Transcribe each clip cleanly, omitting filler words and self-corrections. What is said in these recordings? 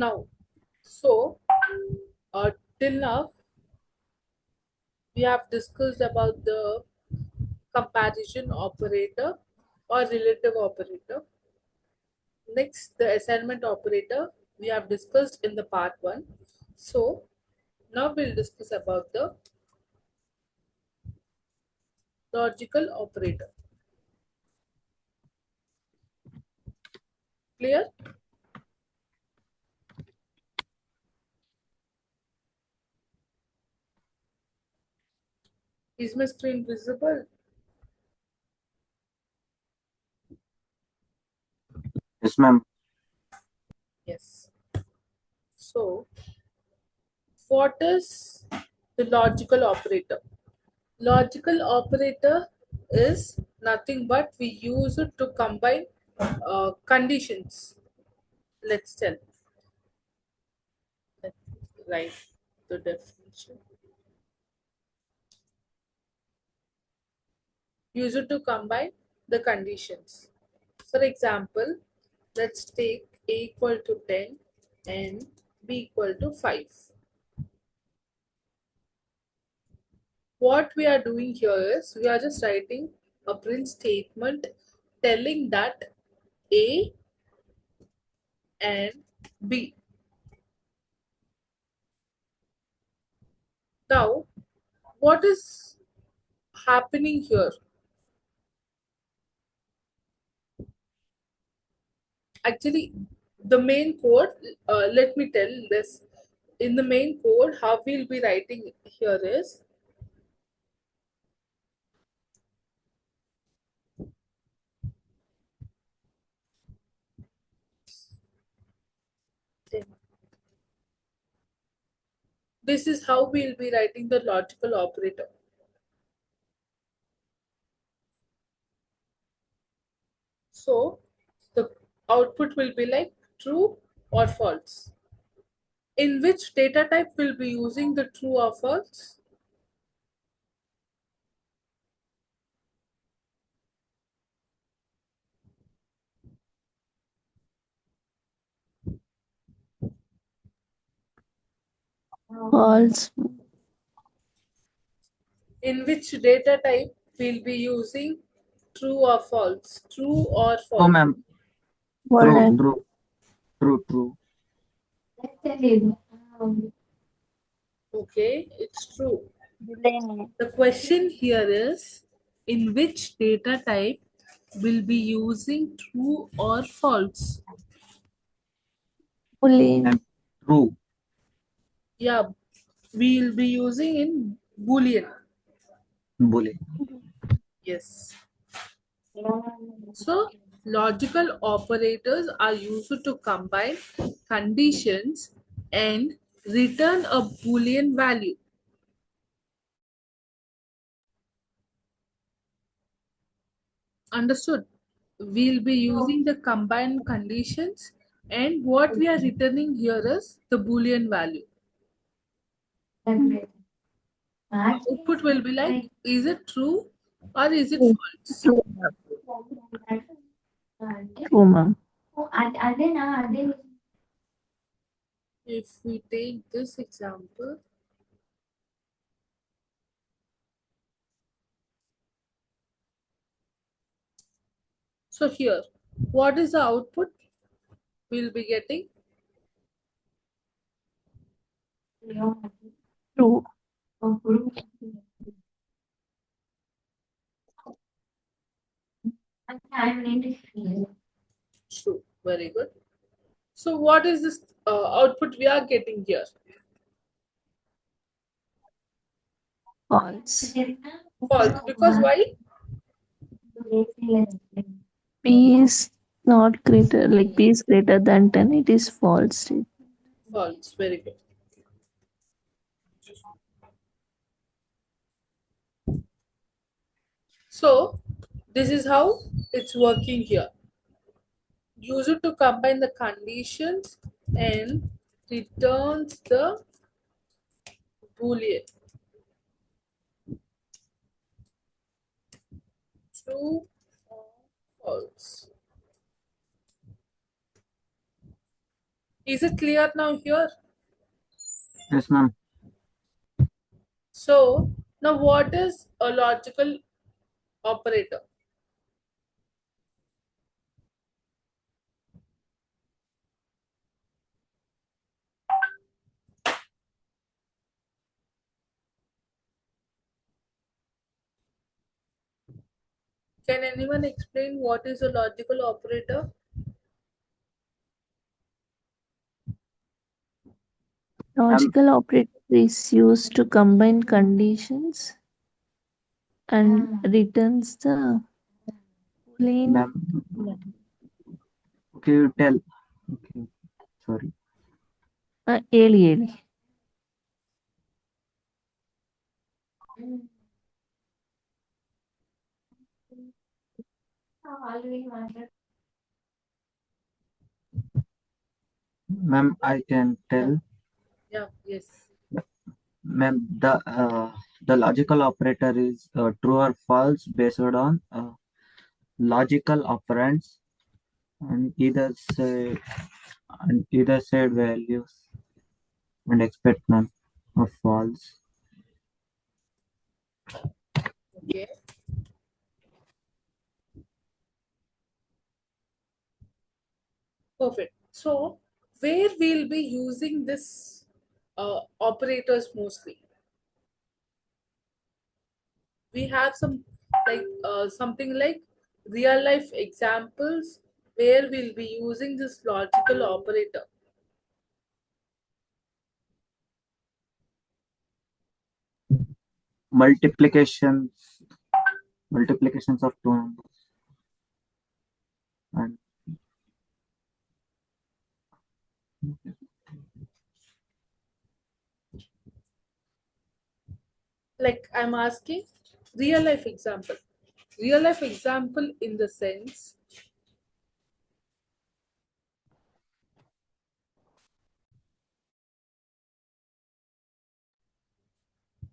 Now, so till now we have discussed about the comparison operator or relative operator. Next, the assignment operator we have discussed in the part 1. So now we'll discuss about the logical operator. Clear? Is my screen visible? Yes, ma'am. Yes. So what is the logical operator? Logical operator is nothing but we use it to combine conditions. Let's tell. Let's write the definition. Use it to combine the conditions. For example, let's take A equal to 10 and B equal to 5. What we are doing here is we are just writing a print statement telling that A and B. Now, what is happening here? Actually, the main code, let me tell this. In the main code, how we'll be writing here is this is how we'll be writing the logical operator. So the output will be like true or false. In which data type will be using the true or false? False. In which data type we'll be using true or false? True or Oh, false? ma'am. Boolean. True. Okay, it's true. Boolean. The question here is in which data type will be using true or false? Boolean. Ma'am. True. Yeah, we'll be using in Boolean. Boolean. Yes. So, logical operators are used to combine conditions and return a Boolean value. Understood? We'll be using the combined conditions, and what we are returning here is the Boolean value. Output will be like, is it true or is it false? True. True, ma'am. If we take this example, so here, what is the output we'll be getting? True. True. Very good. So what is this output we are getting here? False. False. Because why? P is not greater, like P is greater than 10, it is false. False. Very good. So this is how it's working here. Use it to combine the conditions and returns the Boolean. True or false. Is it clear now here? Yes, ma'am. So now what is a logical operator? Can anyone explain what is a logical operator? Ma'am, Logical operator is used to combine conditions and returns the boolean. ma'am. Okay, you tell. Okay, sorry. ಹೇಳಿ ಹೇಳಿ. Ma'am, I can Yeah, tell. yeah, yes. Ma'am, the logical operator is true or false based on logical operands and either side values and expect none of false. Okay, perfect. So where we'll be using this operators mostly? We have some like something like real life examples where we'll be using this logical operator. Multiplications, multiplications of two numbers, and Like I'm asking real life example. Real life example in the sense,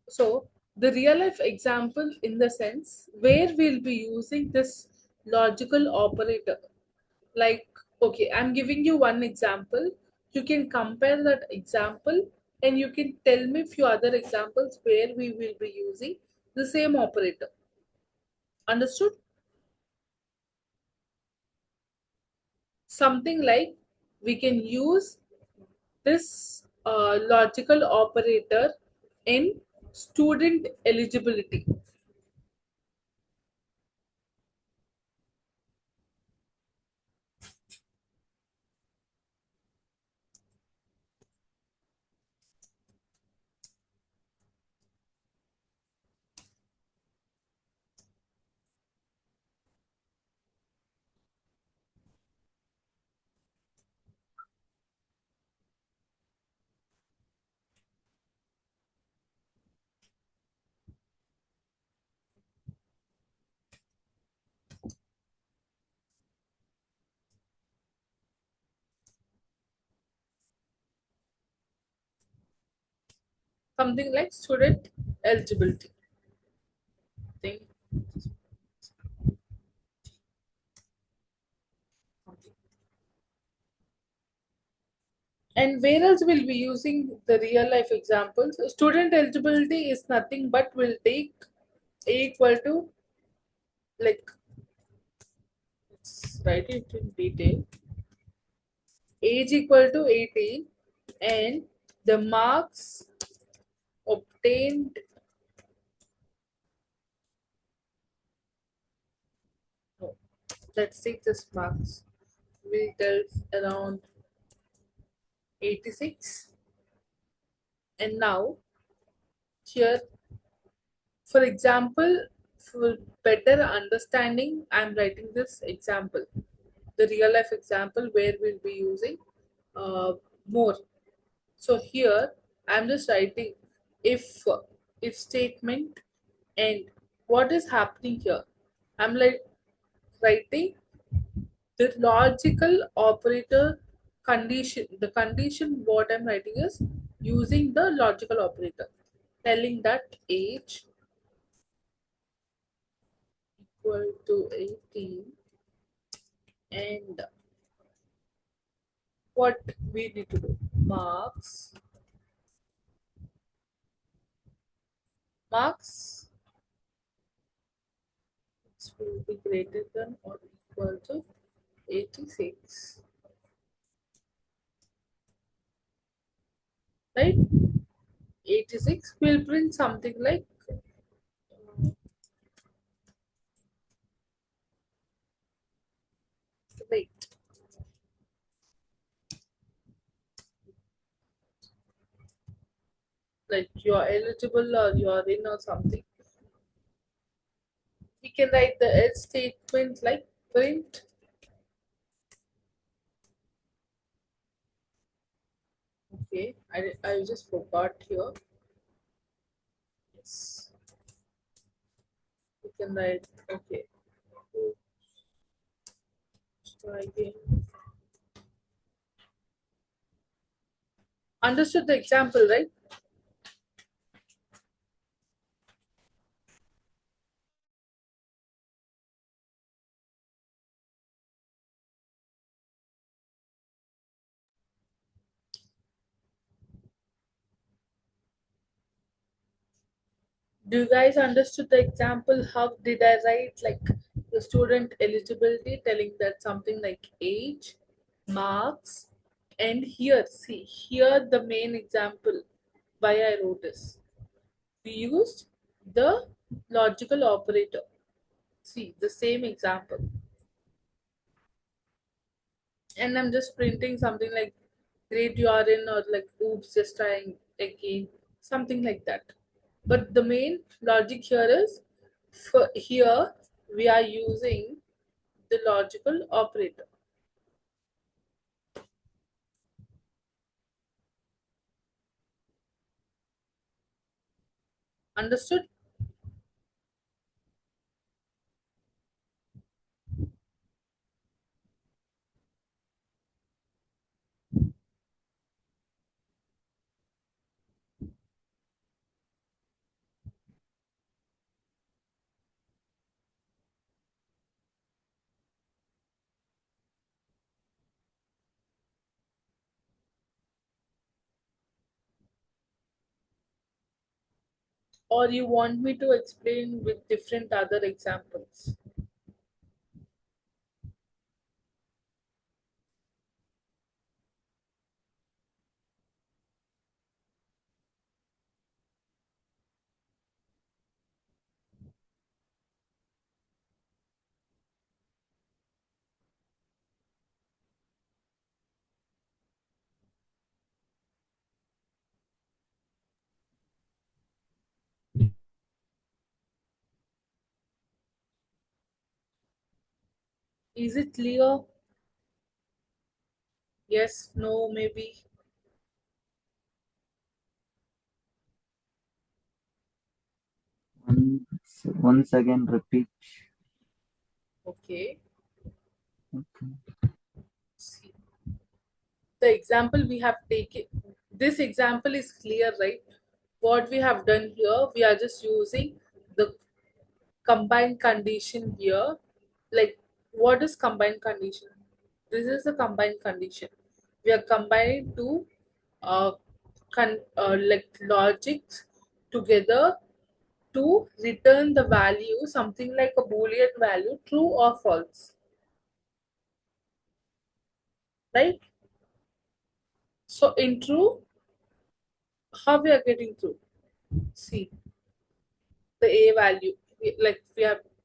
so the real life example in the sense where we'll be using this logical operator. Like, okay, I'm giving you one example. You can compare that example and you can tell me few other examples where we will be using the same operator. Understood? Something like we can use this logical operator in student eligibility. Something like student eligibility thing. And where else will be using the real life examples? Student eligibility is nothing but will take A equal to, like, let's write it in detail. Age equal to 18 and the marks obtained, no, let's take this marks, will tell around 86. And now here, for example, for better understanding, I'm writing this example, the real life example where we'll be using uh, more. So here I'm just writing if if statement, and what is happening here? I'm like writing the logical operator condition. The condition what I'm writing is using the logical operator, telling that age equal to 18 and what we need to do. Marks will be greater than or equal to 86, right? 86 will print something like, wait, like you're eligible or you're in or something. We can write the else statement like print. Okay, I just forgot here. Yes, we can write. Okay, try again. Understood the example, right? Do you guys understood the example? How did I write like the student eligibility, telling that something like age, marks, and here, see, here the main example why I wrote this. We used the logical operator. See, the same example. And I'm just printing something like great you are in, or like oops, just trying again, something like that. But the main logic here is, for here we are using the logical operator. Understood? Or you want me to explain with different other examples? Is it clear? Yes, no, maybe. Once again, repeat. Okay. Okay. See, the example we have taken, this example is clear, right? What we have done here, we are just using the combined condition here. Like, what is combined condition? This is a combined condition. We are combining two like logics together to return the value, something like a boolean value, true or false, right? So in true, how we are getting true? See, the a value, like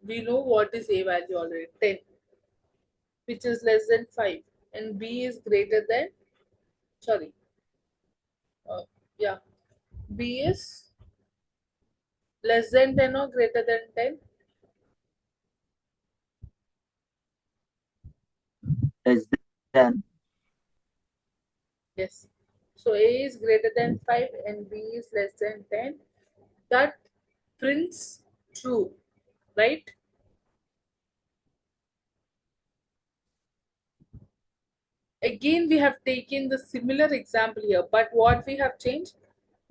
we know what is a value already, 10, which is less than 5, and b is greater than, sorry, uh, yeah, b is less than 10 or greater than 10. Less than. Yes. So a is greater than 5 and b is less than 10. That prints true, right? Again, we have taken the similar example here, but what we have changed,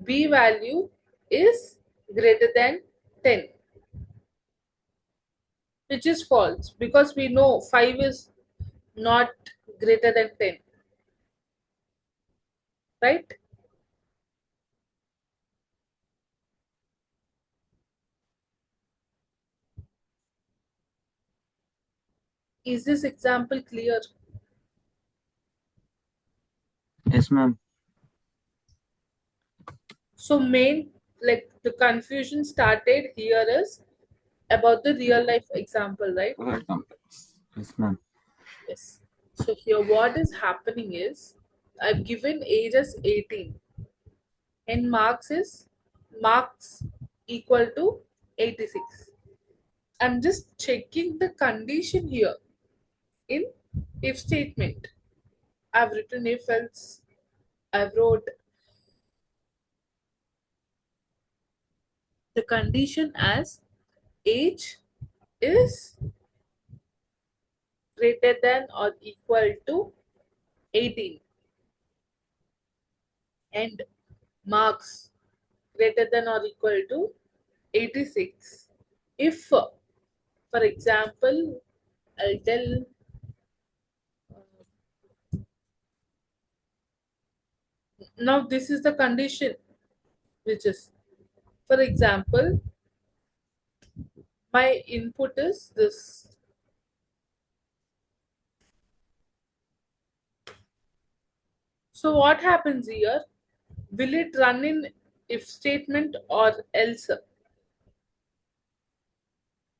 b value is greater than 10, which is false because we know 5 is not greater than 10. right? Is this example clear? Yes, ma'am. So main, like the confusion started here is about the real life example, right? Welcome. Yes, ma'am. Yes. So here what is happening is I've given age as 18 and marks equal to 86. I'm just checking the condition here in if statement. I've written if else. I've wrote the condition as age is greater than or equal to 18 and marks greater than or equal to 86. If, for example, I'll tell now this is the condition, which is, for example, my input is this. So what happens here? Will it run in if statement or else?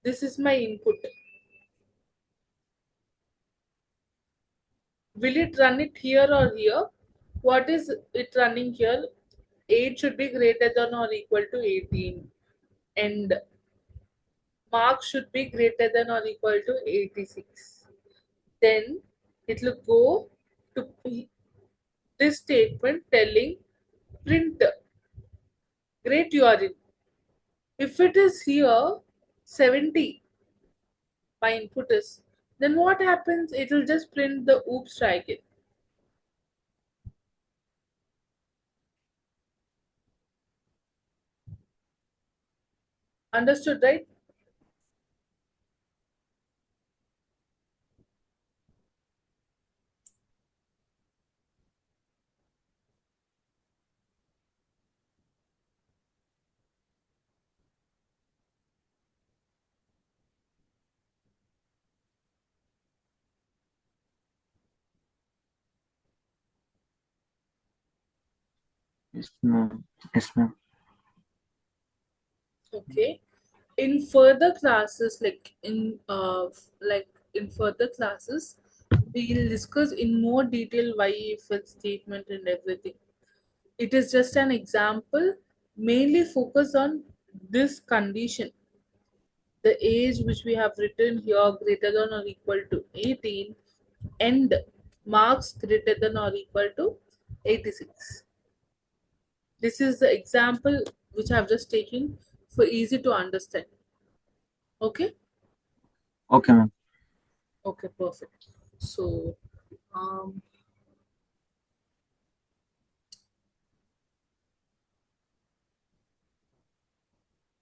This is my input. Will it run it here or here? What is it running here? Age should be greater than or equal to 18 and mark should be greater than or equal to 86. Then it will go to this statement telling print great urine. If it is here 70, my input is, then what happens? It will just print the oops try again. Understood, right? Yes, ma'am. Yes, ma'am. Okay. In further classes, like in further classes, we'll discuss in more detail why if else statement and everything. It is just an example, mainly focus on this condition. The age which we have written here greater than or equal to 18 and marks greater than or equal to 86. This is the example which I have just taken for easy to understand. Okay? Okay, ma'am. Okay, perfect. So, um,